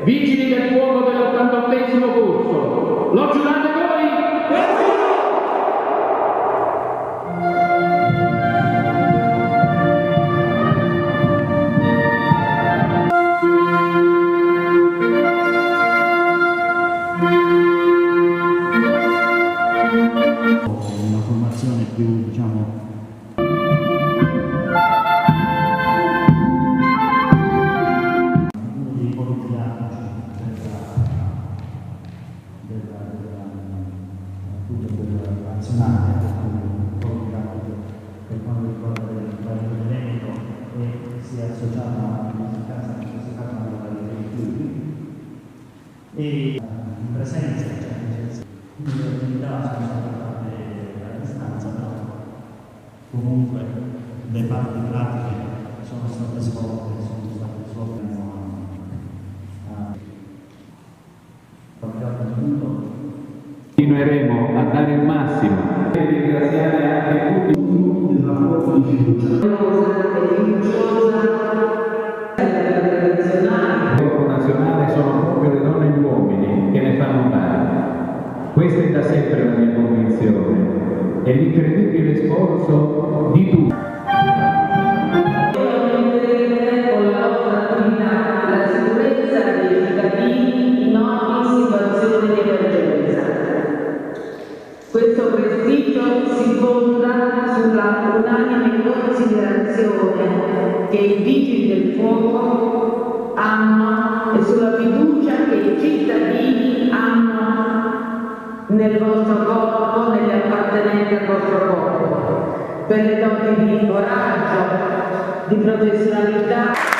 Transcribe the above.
Vigili del fuoco dell'88° corso, lo giurate voi? Una formazione più, diciamo, dei politici della nazionale, per quanto riguarda l'evento e si è associata in questo caso alla direttiva e in presenza le attività sono state fatte a distanza, però comunque le parti pratiche sono state svolte Continueremo a dare il massimo e ringraziare anche tutti il rapporto di fiducia. Il corpo nazionale sono proprio le donne e gli uomini che ne fanno parte. Questa è da sempre la mia convinzione e l'incredibile sforzo di tutti. Con la nostra attività la sicurezza dei cittadini in ogni situazione di emergenza. Questo prestigio si fonda sulla unanime considerazione che i vigili del fuoco hanno e sulla fiducia che i cittadini hanno nel vostro corpo, nelle appartenenti al vostro corpo, per le doti di coraggio, di professionalità.